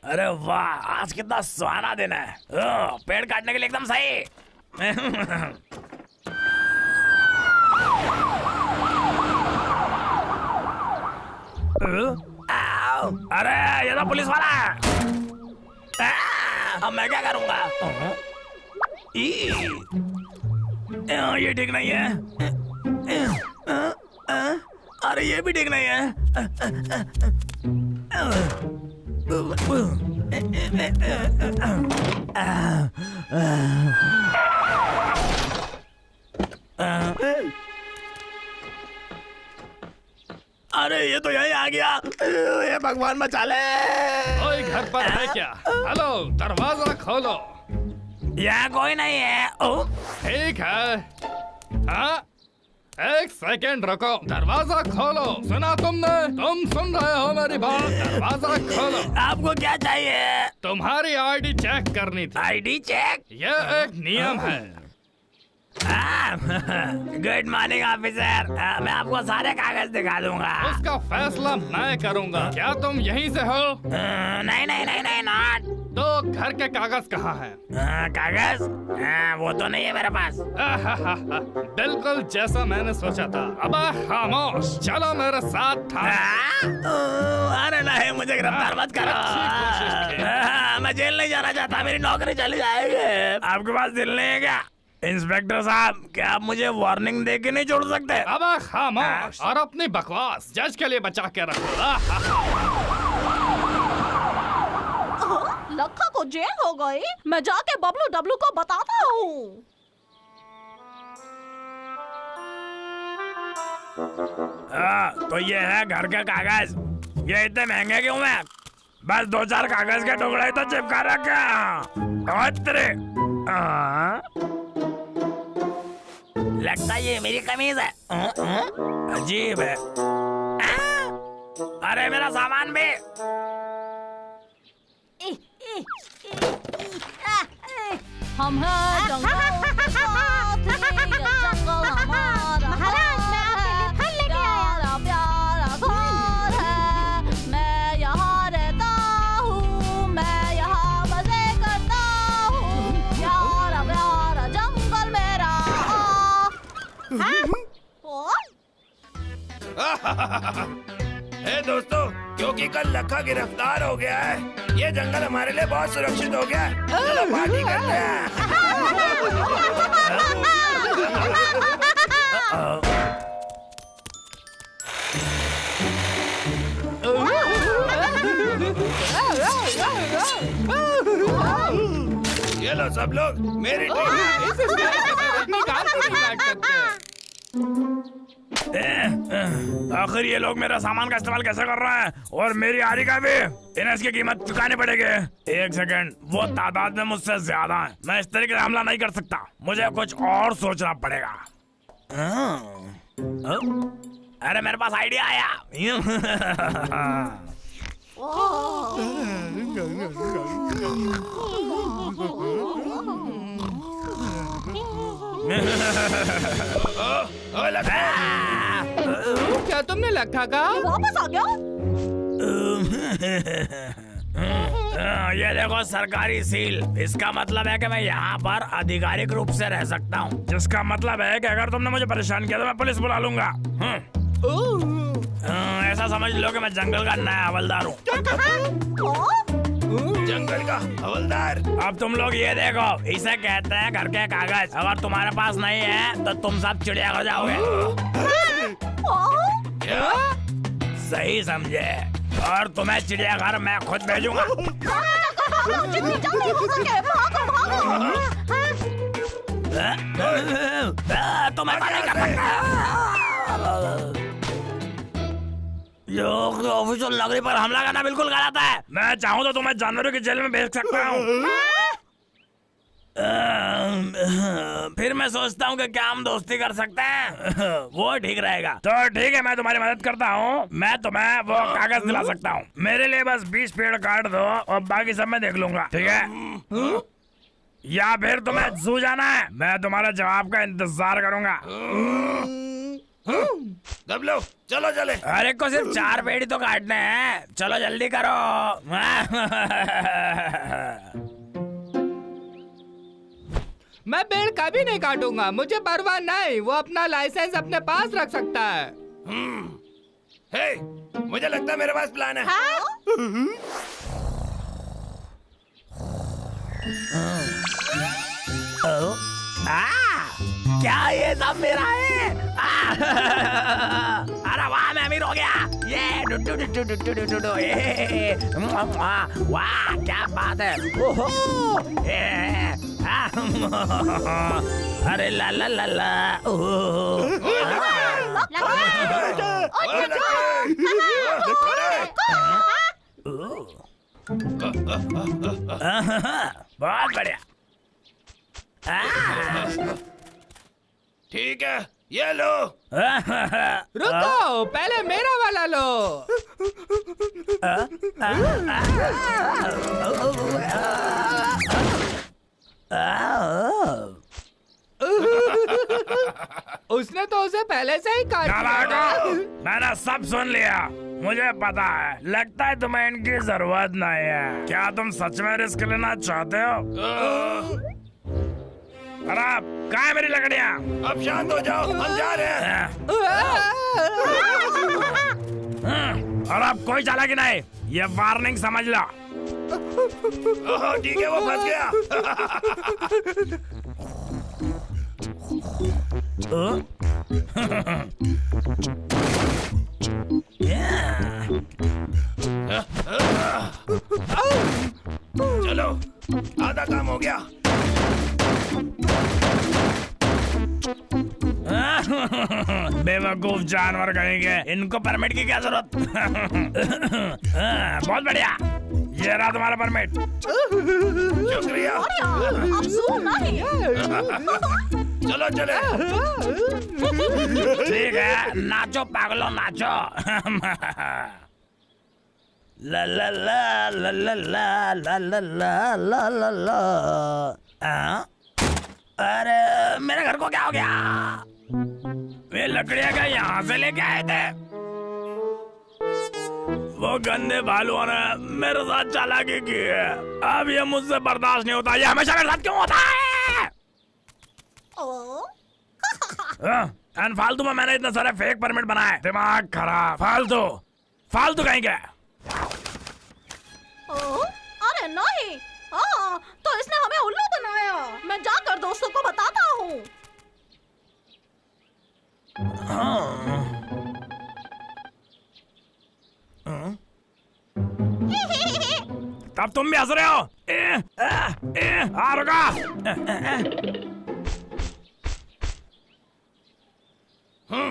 अरे वाह, आज कितना सुहाना दिन है। पेड़ काटने के लिए एकदम सही। अरे ये तो पुलिस वाला है। अब मैं क्या करूंगा? ये ठीक नहीं है। अरे ये भी ठीक नहीं है। अरे ये तो यही आ गया। ये भगवान बचा ले। कोई घर पर है क्या? हेलो, दरवाजा खोलो। यहाँ कोई नहीं है। ठीक है। हाँ, एक सेकंड रुको, दरवाजा खोलो। सुना तुमने? तुम सुन रहे हो मेरी बात? दरवाजा खोलो। आपको क्या चाहिए? तुम्हारी आईडी चेक करनी थी। ID check? ये एक नियम है। Good morning officer. मैं आपको सारे कागज दिखा दूंगा। उसका फैसला मैं करूंगा। क्या तुम यहीं से हो? नहीं नहीं नहीं नहीं नॉट। तो घर के कागज कहाँ हैं? कागज? वो तो नहीं है मेरे पास। बिल्कुल जैसा मैंने सोचा था। अब खामोश, चलो मेरे साथ था। अरे नहीं, मुझे गिरफ्तार मत करो। मैं जेल नहीं जाना चाहता, मेरी नौकरी चली जाएगी। आपके पास दिल नहीं है क्या? इंस्पेक्टर साहब, क्या आप मुझे वार्निंग दे के नहीं छोड़ सकते? अब खामोश और अपनी बकवास जज के लिए बचा के रखो। लखा को जेल हो गई। मैं जाके बबलू डब्लू को बताता हूँ। तो ये है घर के कागज। ये इतने महंगे क्यों हैं? बस 2-4 कागज के टुकड़े तो चिपका रखे। लगता है ये मेरी कमीज है। अजीब है। अरे मेरा सामान भी। हम हैं जंगल के साथी, ये जंगल हमारा। महाराज, मैं आपके लिए फल लेके आया। प्यारा घर है, मैं यहाँ रहता हूँ, मैं यहाँ मजे करता हूँ। प्यारा प्यारा जंगल मेरा। हे दोस्तों, क्योंकि कल लखा गिरफ्तार हो गया है, ये जंगल हमारे लिए बहुत सुरक्षित हो गया है। चलो पार्टी करते हैं। ये लो सब लोग, मेरी आखिर ये लोग मेरा सामान का इस्तेमाल कैसे कर रहे हैं? और मेरी आरी का भी। इन्हें इसकी कीमत चुकानी पड़ेगी। एक सेकंड, वो तादाद में मुझसे ज्यादा है। मैं इस तरीके से हमला नहीं कर सकता। मुझे कुछ और सोचना पड़ेगा। अरे मेरे पास आइडिया आया। क्या तुमने लखा का वापस आ गया? ये देखो सरकारी सील। इसका मतलब है कि मैं यहाँ पर आधिकारिक रूप से रह सकता हूँ। जिसका मतलब है कि अगर तुमने मुझे परेशान किया तो मैं पुलिस बुला लूंगा। ऐसा समझ लो कि मैं जंगल का नया हवलदार हूँ। जंगल का हवलदार। अब तुम लोग ये देखो, इसे कहते हैं घर के कागज। अगर तुम्हारे पास नहीं है तो तुम सब चिड़ियाघर जाओगे। क्या? सही समझे। और तुम्हें चिड़ियाघर मैं खुद भेजूंगा। जितनी जल्दी हो सके भागो भागो। तुम्हें नहीं कर सकता। ऑफिशियल नगरी पर हमला करना बिल्कुल गलत है। मैं चाहूँ तो तुम्हें जानवरों की जेल में भेज सकता हूँ। फिर मैं सोचता हूँ कि क्या हम दोस्ती कर सकते हैं। वो ठीक रहेगा। तो ठीक है, मैं तुम्हारी मदद करता हूँ। मैं तुम्हें वो कागज दिला सकता हूँ। मेरे लिए बस 20 पेड़ काट दो और बाकी सब मैं देख लूंगा। ठीक है? या फिर तुम्हें जू जाना है? मैं तुम्हारे जवाब का इंतजार करूंगा। दब लो, चलो चले। अरे को सिर्फ 4 पेड़ तो काटने हैं, चलो जल्दी करो। मैं पेड़ कभी नहीं काटूंगा, मुझे परवाह नहीं। वो अपना लाइसेंस अपने पास रख सकता है। हे, मुझे लगता है मेरे पास प्लान है। क्या ये सब मेरा है? अरे वाह, मैं अमीर हो गया। ये डुडू डुडू डुडू डुडू डुडू, वाह क्या बात है। ओहो, अरे ला ला ला ला। बहुत बढ़िया। ठीक है, ये लो। रुको, पहले मेरा वाला लो। उसने तो उसे पहले से ही काट दिया। मैंने सब सुन लिया, मुझे पता है। लगता है तुम्हें इनकी जरूरत नहीं है। क्या तुम सच में रिस्क लेना चाहते हो? अरे कहाँ है मेरी लकड़ियाँ? अब शांत हो जाओ, हम जा रहे हैं। और अब कोई चालाकी नहीं, ये वार्निंग समझ लो। ठीक है, वो फंस गया। चलो, आधा काम हो गया। बेवकूफ जानवर कहेंगे, इनको परमिट की क्या जरूरत? बहुत बढ़िया, ये रहा तुम्हारा परमिट। शुक्रिया। चलो चले। ठीक है, नाचो पागलो नाचो। ला ला ला ला ला ला ला ला ला ला ला ला। अरे मेरे घर को क्या हो गया? वे लकड़ियां का यहाँ से लेके आए थे। वो गंदे भालुओं ने मेरे साथ चालाकी की है। अब ये मुझसे बर्दाश्त नहीं होता। ये हमेशा मेरे साथ क्यों होता है? फालतू में मैंने इतने सारे फेक परमिट बनाए। दिमाग खराब। फालतू फालतू कहीं क्या? अरे नहीं, तो इसने हमें उल्लू बनाया। मैं जाकर दोस्तों को बताता हूँ। तब तुम भी हंस रहे हो? रुका।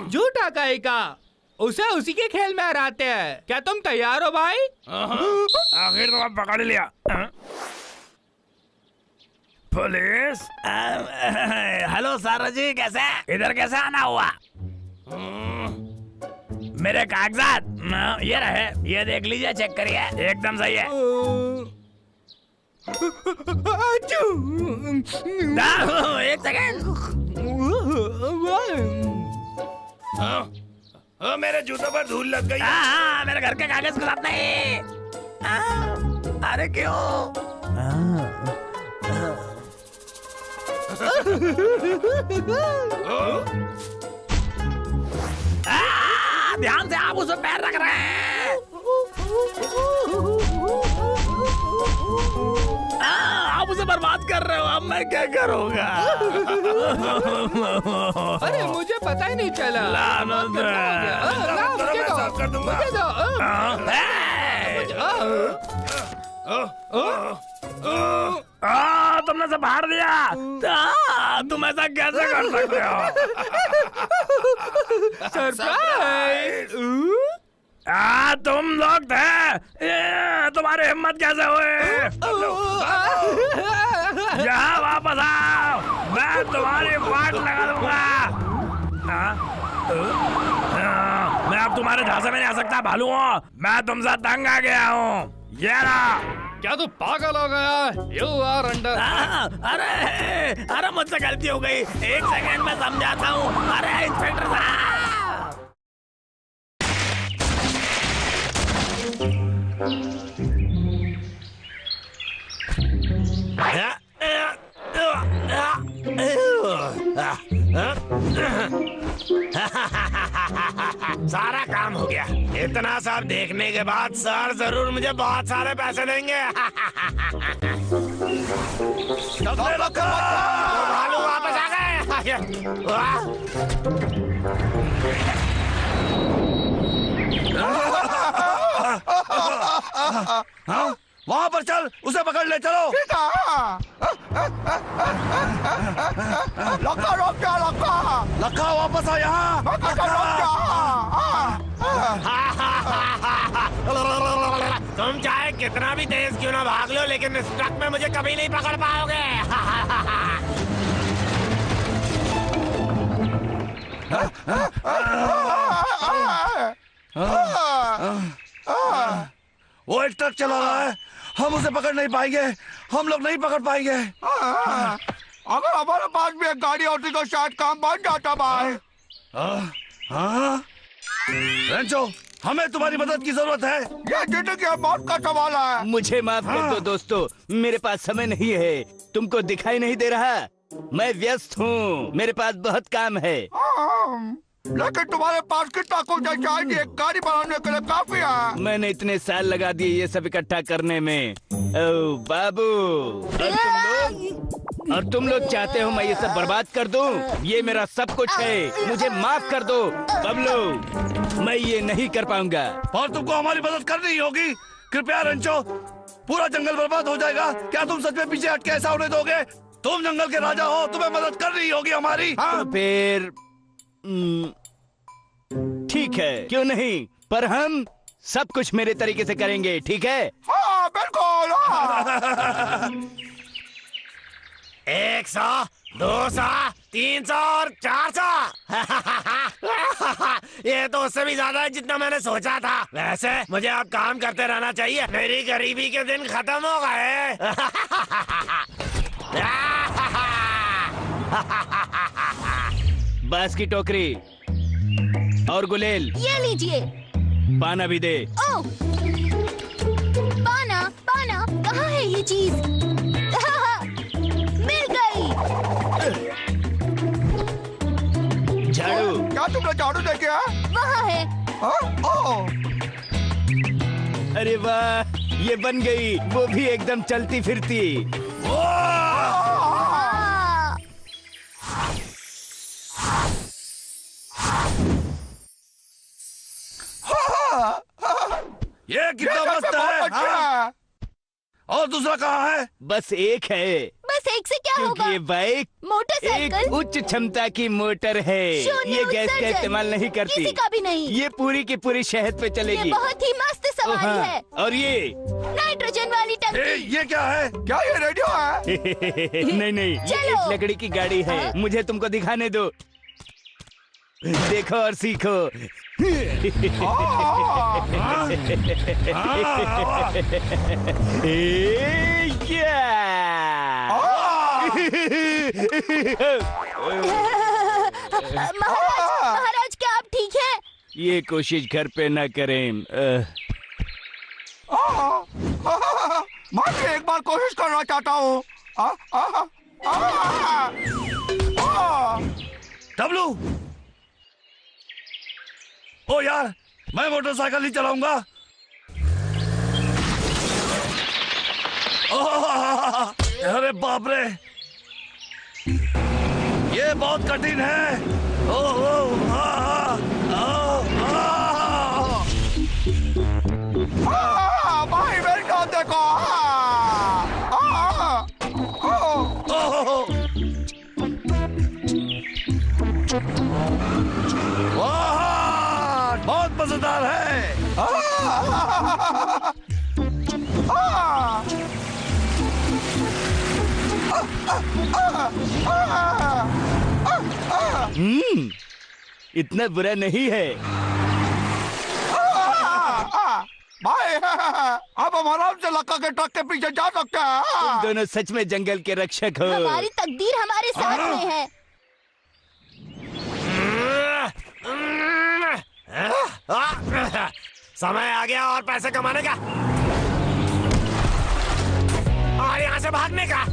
झूठा कहेगा, उसे उसी के खेल में हराते हैं। क्या तुम तैयार हो भाई? आखिर तो अब पकड़ लिया। पुलिस। हेलो सर जी, कैसे? इधर कैसे आना हुआ? मेरे कागजात ये रहे, ये देख लीजिए, चेक करिए, एकदम सही है। एक सेकेंड। मेरे जूतों पर धूल लग गई। हाँ, मेरे घर के कागज के साथ नहीं। अरे क्यों? ध्यान से, आप उसे पैर रख रहे हैं। आप उसे बर्बाद कर रहे हो। अब मैं क्या करूँगा? अरे मुझे पता ही नहीं चला। लानत है। मैं साफ कर दूंगा। तुमने से फाड़ दिया। तुम ऐसा कैसे कर सकते हो? सरप्राइज। तुम लोग थे। तुम्हारी हिम्मत कैसे हुई? यहाँ वापस आओ, मैं तुम्हारी वाट लगा दूंगा। मैं अब तुम्हारे झांसे में नहीं आ सकता भालुओं। मैं तुमसे तंग आ गया हूँ। ये रहा। क्या तू पागल हो गया? You are under. अरे मुझसे गलती हो गई। एक सेकंड में समझाता हूँ। अरे इंस्पेक्टर साहब। सारा काम हो गया। इतना सब देखने के बाद सर जरूर मुझे बहुत सारे पैसे देंगे। भालू वापस आ गए। हाँ? वहाँ पर चल, उसे पकड़ ले, चलो। लक्का वापस आ यहाँ। तुम चाहे कितना भी तेज क्यों ना भाग लो, लेकिन इस ट्रक में मुझे कभी नहीं पकड़ पाओगे। वो एक ट्रक चला रहा है, हम उसे पकड़ नहीं पाएंगे, हम लोग नहीं पकड़ पाएंगे। अगर हमारे पास भी एक गाड़ी होती तो शायद काम बन जाता भाई। रेंचो, हमें तुम्हारी मदद की जरूरत है। ये जिंदगी और मौत का सवाल है। मुझे माफ कर दो दोस्तों, मेरे पास समय नहीं है। तुमको दिखाई नहीं दे रहा? मैं व्यस्त हूँ, मेरे पास बहुत काम है। लेकिन तुम्हारे पास कितना कुछ है, शायद एक गाड़ी बनाने के लिए काफी है। मैंने इतने साल लगा दिए ये सब इकट्ठा करने में। ओ बाबू, और तुम लोग चाहते हो मैं ये सब बर्बाद कर दूं? ये मेरा सब कुछ है, मुझे माफ कर दो। बबलू, मैं ये नहीं कर पाऊंगा। और तुमको हमारी मदद करनी होगी। कृपया रेंचो, पूरा जंगल बर्बाद हो जाएगा। क्या तुम सच में पीछे हट के ऐसा होने दोगे? तुम जंगल के राजा हो, तुम्हें मदद करनी होगी हमारी। तो फिर ठीक है, क्यों नहीं, पर हम सब कुछ मेरे तरीके से करेंगे, ठीक है? हाँ बिल्कुल। 100, 200, 300 और 400। ये तो उससे भी ज्यादा है जितना मैंने सोचा था। वैसे मुझे अब काम करते रहना चाहिए, मेरी गरीबी के दिन खत्म हो गए। बांस की टोकरी और गुलेल, ये लीजिए। पाना भी दे। ओ, पाना पाना कहाँ है ये चीज? मिल गई। झाड़ू। क्या तुमने झाड़ू देखे है? वहाँ है। ओह, अरे वाह, ये बन गई, वो भी एकदम चलती फिरती। ये कितना मस्त बहुत है, अच्छा हाँ? है। और दूसरा कहाँ है? बस एक है, बस एक से क्या क्योंकि होगा? ये बाइक एक मोटरसाइकिल उच्च क्षमता की मोटर है। शून्य ये गैस का उत्सर्जन। इस्तेमाल नहीं करती। किसी का भी नहीं। ये पूरी की पूरी शहद पे ये चलेगी। बहुत ही मस्त ओ, सवारी हाँ। है। और ये नाइट्रोजन वाली टंकी। ये क्या है? क्या ये रेडियो है? नहीं नहीं, ये चलो। एक लकड़ी की गाड़ी है। मुझे तुमको दिखाने दो, देखो और सीखो। महाराज क्या आप ठीक हैं? ये कोशिश घर पे न करें। मैं भी एक बार कोशिश करना चाहता हूँ। डब्लू, ओ यार, मैं मोटरसाइकिल ही चलाऊंगा। अरे बाप रे, ये बहुत कठिन है। भाई मेरी टांग देखो। वाह, बहुत मजेदार है। इतना बुरा नहीं है। भाई अब हम आराम से लक्का के ट्रक के पीछे जा सकते हैं। तुम दोनों सच में जंगल के रक्षक हो। हमारी तकदीर हमारे साथ में है। समय आ गया और पैसे कमाने का। यहाँ से भागने का।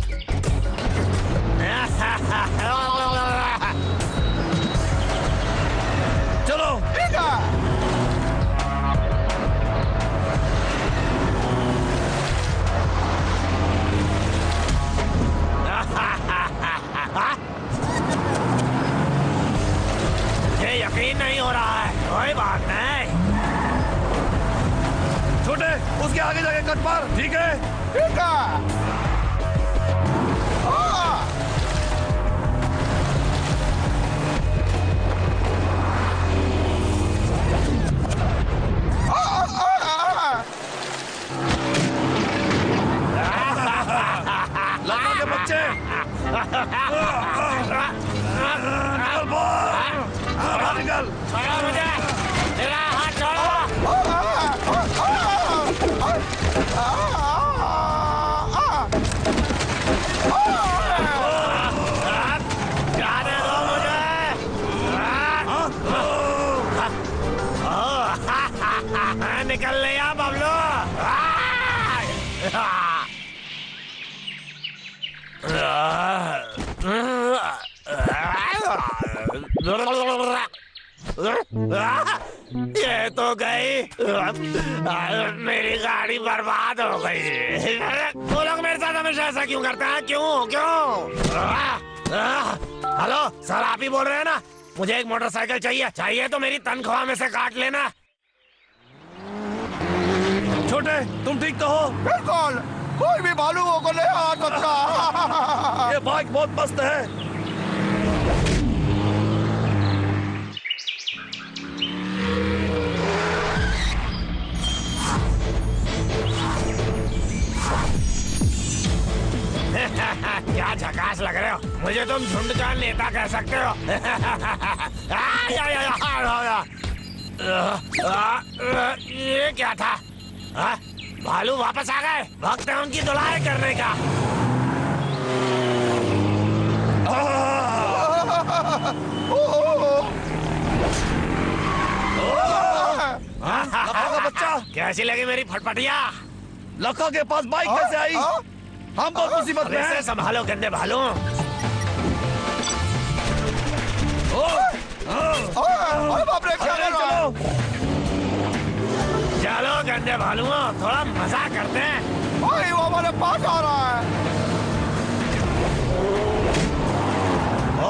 चलो ठीक है। ये यकीन नहीं हो रहा है। कोई बात नहीं। छोटे, उसके आगे जाके कट मार, ठीक है? ठीक है। लड़का के बच्चे निकल बाहर, बाहर निकल। छोड़ो मुझे, मेरा हाथ छोड़ो। जाने दो मुझे। निकल लिया बबलू। ये तो गई। मेरी गाड़ी बर्बाद हो गई। वो लोग मेरे साथ हमेशा ऐसा क्यों करते हैं? क्यों? हेलो सर, आप ही बोल रहे हैं ना? मुझे एक मोटरसाइकिल चाहिए तो मेरी तनख्वाह में से काट लेना। छोटे, तुम ठीक तो हो? बिल्कुल, कोई भी भालुओं को नहीं आ सकता। ये बाइक बहुत मस्त है। क्या झकास लग रहे हो। मुझे तुम झुंड का नेता कह सकते हो। ये क्या था? भालू वापस आ गए। वक्त है उनकी धुलाई करने का। लखा का बच्चा, कैसी लगी मेरी फटफटिया? लखा के पास बाइक कैसे आई? हम बहुत मुसीबत में हैं। संभालो गंदे भालू। बाप रे, क्या कर रहा है? चलो गंदे भालुओं, थोड़ा मजा करते हैं। भाई वो हमारे पास आ रहा है। ओ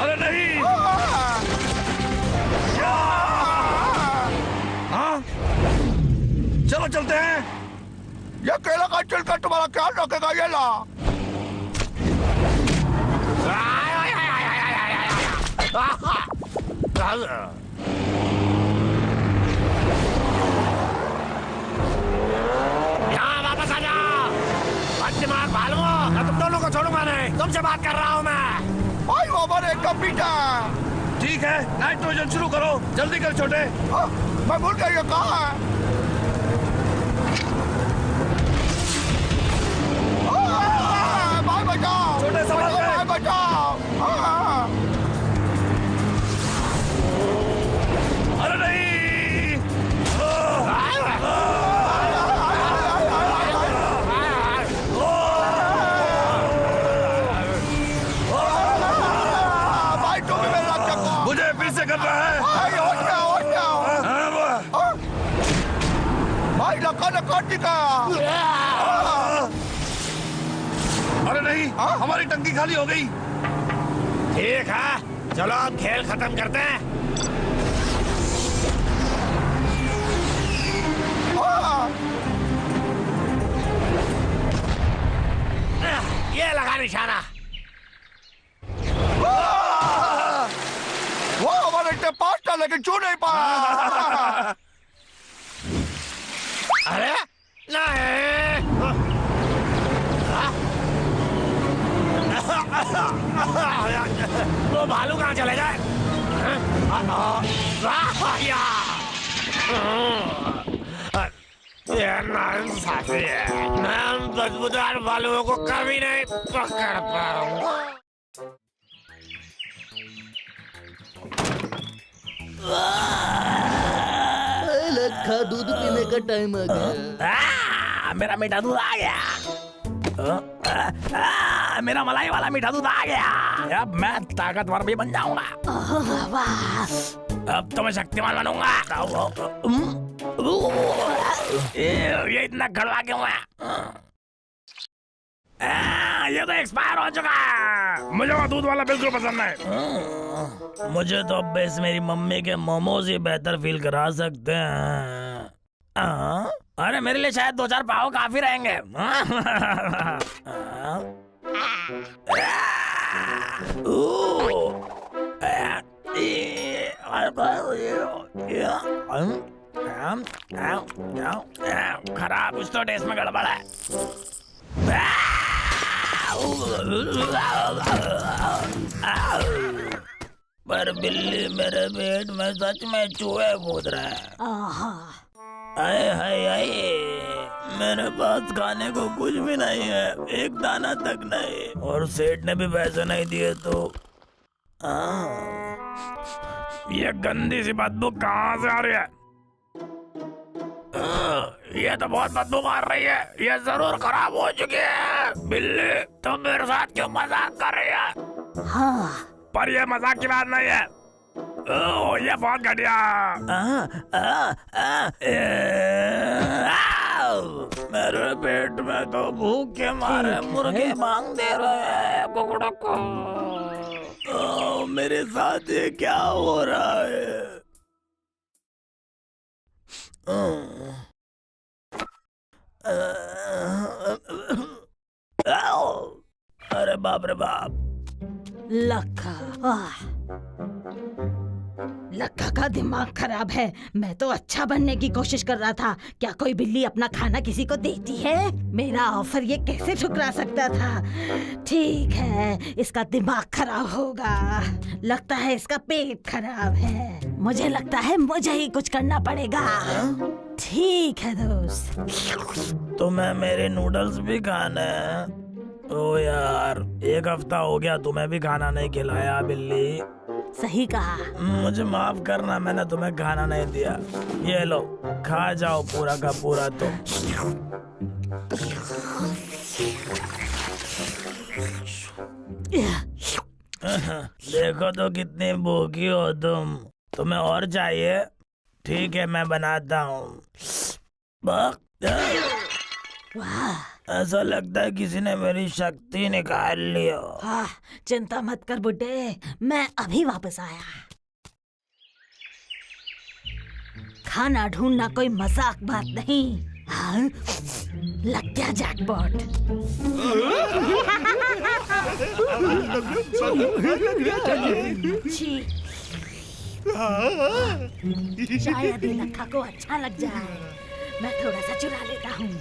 अरे नहीं। हाँ, चलो चलते हैं। ये केला का छिलका तुम्हारा ख्याल रखेगा। ये ला। यहाँ वापस आ जाओ। दिमाग भालुओं, मैं तुम दोनों को छोड़ूंगा नहीं। तुमसे बात कर रहा हूँ मैं। भाई वो हमारे एकदम पीछे है। ठीक है, नाइट्रोजन शुरू करो। जल्दी कर छोटे। मैं भूल गया ये कहाँ है। भाई बचाओ। छोटे संभाल के। भाई बचाओ। अरे नहीं। भाई तुम भी मेरा चक्कर। मुझे फिर से करना है। भाई हट जाओ। भाई लखा ने काट दिया। अरे नहीं, हमारी टंकी खाली हो गई। ठीक है, चलो अब खेल खत्म करते हैं। ये लगा निशाना। वो हमारे इतने पास था लेकिन छू नहीं पाया। अरे नहीं। वो भालू कहाँ चले गए? ये नाइंसाफी है। मैं बदबूदार भालुओं को कभी नहीं पकड़ पाऊंगा। लखा दूध पीने का टाइम आ गया। मेरा मीठा दूध आ गया। मेरा मलाई वाला मीठा दूध आ गया। अब मैं ताकतवर भी बन जाऊंगा। अब तो मैं शक्तिमान बनूंगा। ये इतना कड़वा क्यों है? ये तो एक्सपायर हो चुका है। मुझे वो दूध वाला बिल्कुल पसंद नहीं। मुझे तो अब बस मेरी मम्मी के मोमोज ही बेहतर फील करा सकते हैं। अरे मेरे लिए शायद 2-4 पाव काफी रहेंगे। खराब, कुछ तो टेस्ट में गड़बड़ है। पर बिल्ली मेरे पेट में सच में चूहे कूद रहे हैं। आए हाय हाय, मेरे पास खाने को कुछ भी नहीं है, एक दाना तक नहीं, और सेठ ने भी पैसे नहीं दिए तो ये गंदी सी बदबू कहाँ से आ रही है? ये तो बहुत बदबू मार रही है। ये जरूर खराब हो चुकी है। बिल्ली तुम मेरे साथ क्यों मजाक कर रही है? हाँ, पर ये मजाक की बात नहीं है। ये बहुत घटिया। मेरे पेट में तो भूख के मारे मुर्गे मांग दे रहे हैं कुकड़ों को। मेरे साथ ये क्या हो रहा है? अरे बाप रे बाप। लक्का का दिमाग खराब है। मैं तो अच्छा बनने की कोशिश कर रहा था। क्या कोई बिल्ली अपना खाना किसी को देती है? मेरा ऑफर ये कैसे ठुकरा सकता था? ठीक है, इसका दिमाग खराब होगा। लगता है इसका पेट खराब है। मुझे लगता है मुझे ही कुछ करना पड़ेगा। ठीक है दोस्त। तुम्हें मेरे नूडल्स भी खाने हैं? ओ यार, 1 हफ्ता हो गया तुम्हें भी खाना नहीं खिलाया बिल्ली। सही कहा। मुझे माफ करना, मैंने तुम्हें खाना नहीं दिया। ये लो, खा जाओ पूरा का पूरा। तो देखो तो कितनी भूखी हो तुम। तुम्हें और चाहिए? ठीक है, मैं बनाता हूँ। ऐसा लगता है किसी ने मेरी शक्ति निकाल ली हो। चिंता मत कर बुड्ढे, मैं अभी वापस आया। खाना ढूंढना कोई मजाक बात नहीं। हाँ? लग गया जैकपॉट। शायद ये लक्का को अच्छा लग जाए। मैं थोड़ा सा चुरा लेता हूँ।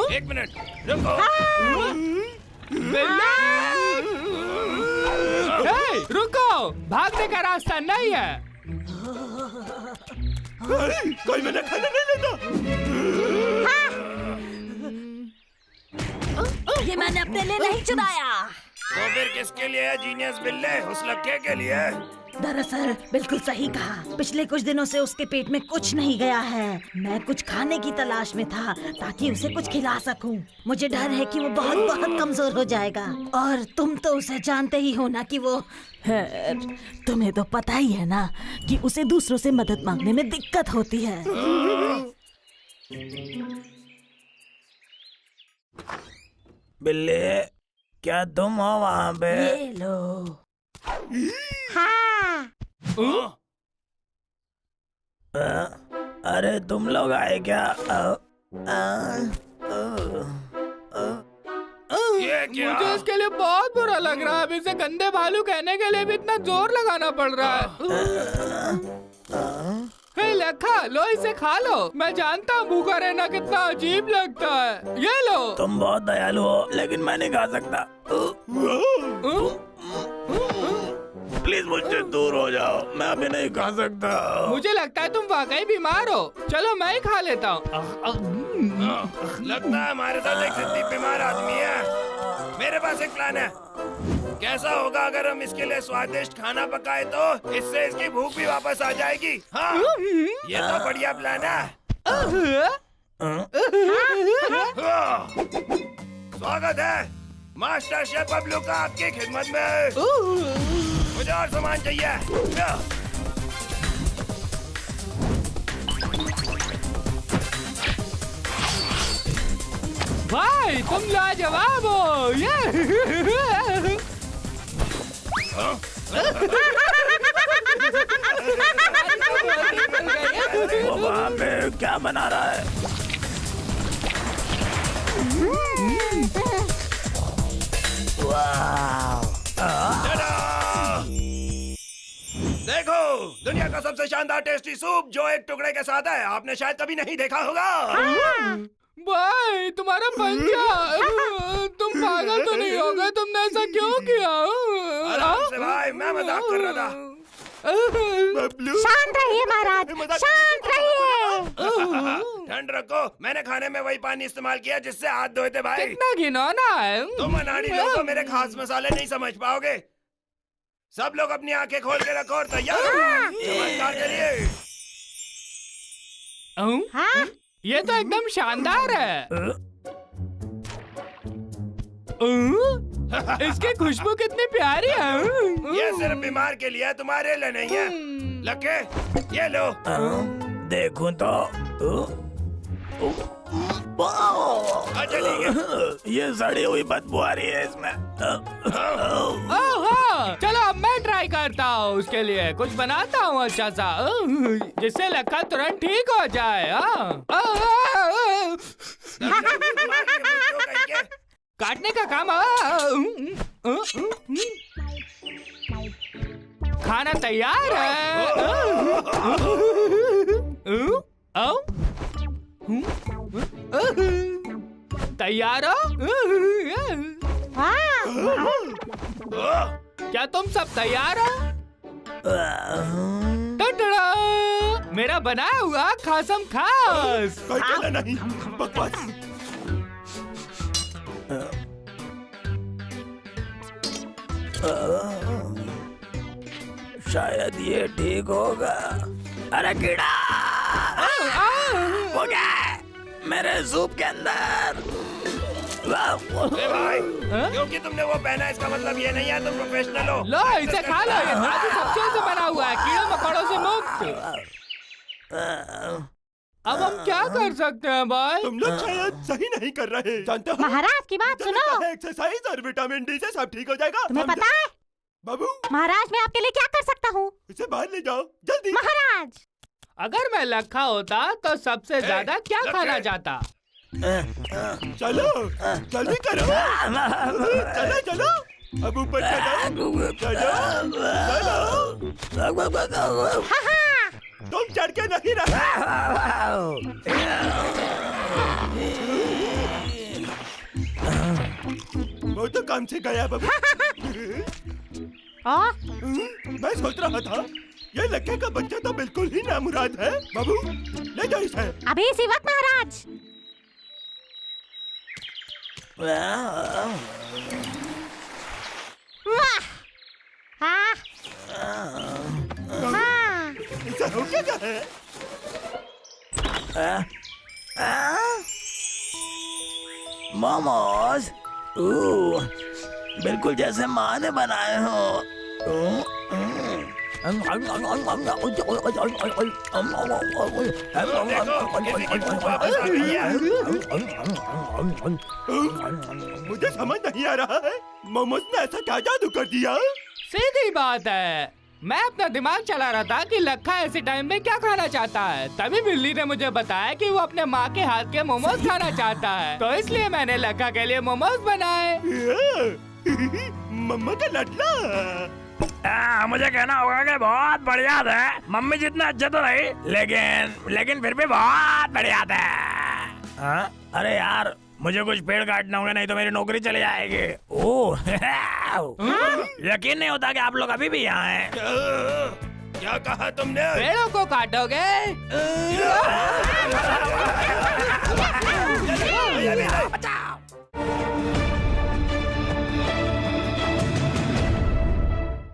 एक मिनट रुको। रुको, भागने का रास्ता नहीं है। कोई मैंने खाना नहीं देता। ये मैंने अपने लिए नहीं चुराया। तो फिर किसके लिए है जीनियस बिल्ले? उस लक्के के लिए? दरअसल बिल्कुल सही कहा। पिछले कुछ दिनों से उसके पेट में कुछ नहीं गया है। मैं कुछ खाने की तलाश में था ताकि उसे कुछ खिला सकूं। मुझे डर है कि वो बहुत बहुत कमजोर हो जाएगा। और तुम तो उसे जानते ही हो ना कि वो है। तुम्हें तो पता ही है ना कि उसे दूसरों से मदद मांगने में दिक्कत होती है। बिल्ले, क्या तुम हो वहाँ पे? ये लो। अरे तुम लोग आए क्या? ये क्या? मुझे इसके लिए बहुत बुरा लग रहा है। अब इसे गंदे भालू कहने के लिए भी इतना जोर लगाना पड़ रहा है। हे लखा, लो इसे खा लो। मैं जानता हूँ भूखा रहना कितना अजीब लगता है। ये लो। तुम बहुत दयालु हो, लेकिन मैं नहीं खा सकता। प्लीज मुझसे दूर हो जाओ, मैं अभी नहीं खा सकता। मुझे लगता है तुम वाकई बीमार हो। चलो मैं ही खा लेता हूँ। लगता है हमारे साथ एक सिद्धि बीमार आदमी है। मेरे पास एक प्लान है। कैसा होगा अगर हम इसके लिए स्वादिष्ट खाना पकाए तो इससे इसकी भूख भी वापस आ जाएगी। हाँ, ये तो बढ़िया प्लान है। स्वागत है मास्टर शेफ बबलू का आपकी खिदमत में। मुझे और सामान चाहिए। भाई तुम लाजवाब हो। वो वहाँ पे क्या बना रहा है? देखो, दुनिया का सबसे शानदार टेस्टी सूप जो एक टुकड़े के साथ है। आपने शायद कभी नहीं देखा होगा। भाई तुम्हारा पंजा, तुम पागल तो नहीं हो गए? तुमने ऐसा क्यों किया? आराम से भाई, मैं मजाक कर रहा था। शांत रहिए महाराज, शांत रहिए। ठंड रखो, मैंने खाने में वही पानी इस्तेमाल किया जिससे हाथ धोए थे भाई। कितना घिनौना है। तुम अनाड़ी लोगों मेरे खास मसाले नहीं समझ पाओगे। सब लोग अपनी आंखें खोल के रखो और तैयार हो चमत्कार के लिए। हाँ? ये तो एकदम शानदार है। इसकी खुशबू कितनी प्यारी है। ये सिर्फ बीमार के लिए, तुम्हारे लिए नहीं है। लके, ये लो। देखूं तो अच्छा ठीक है। ये सड़ी हुई बदबू आ रही है इसमें। चलो अब मैं ट्राई करता हूँ। उसके लिए कुछ बनाता हूँ अच्छा सा, जिससे लक्का तुरंत ठीक हो जाए। काटने का काम। खाना तैयार है। तैयार हो? क्या तुम सब तैयार हो? टटड़ा! मेरा बनाया हुआ खासम खास। नहीं, बकवास। शायद ये ठीक होगा। अरे कीड़ा! वो क्या है? मेरे सूप के अंदर। भाई, क्योंकि तुमने वो पहना इसका मतलब ये नहीं है तुम प्रोफेशनल हो। लो इसे खा लो, ये ताजी सब्जियों से बना हुआ है, कीड़ों मकोड़ों से मुक्त। अब हम क्या कर सकते हैं भाई? तुम लोग शायद सही नहीं कर रहे। जानते हो महाराज की बात सुनो। एक्सरसाइज और विटामिन डी से सब ठीक हो जाएगा। तुम्हें पता है बाबू, महाराज मैं आपके लिए क्या कर सकता हूँ? इसे बाहर ले जाओ जल्दी। महाराज अगर मैं लखा होता तो सबसे ज्यादा क्या खाना चाहता? चलो जल्दी करो। चलो चलो, अब ऊपर चलो चलो चलो। तुम चढ़ के नहीं रहा। वो तो काम से गया बाबू। मैं सोच रहा था ये लक्के का बच्चा तो बिल्कुल ही नामुराद है। बाबू ले जाओ इसे। अभी इसी वक्त महाराज। वाह! हाँ। हाँ। इसे हो क्या है? मोमोज, बिल्कुल जैसे माँ ने बनाए हो। मुझे समझ नहीं आ रहा है, मोमोज ने ऐसा क्या जादू कर दिया? सीधी बात है, मैं अपना दिमाग चला रहा था कि लखा ऐसे टाइम में क्या खाना चाहता है। तभी बिल्ली ने मुझे बताया कि वो अपने माँ के हाथ के मोमोज खाना चाहता है, तो इसलिए मैंने लखा के लिए मोमोज बनाए। मम्मा का लडला। मुझे कहना होगा कि बहुत बढ़िया था। मम्मी जितना अच्छा तो नहीं, लेकिन फिर भी बहुत बढ़िया था। अरे यार, मुझे कुछ पेड़ काटना होगा, नहीं तो मेरी नौकरी चली जाएगी। ओह, यकीन नहीं होता कि आप लोग अभी भी यहाँ हैं। क्या कहा तुमने? पेड़ों को काटोगे?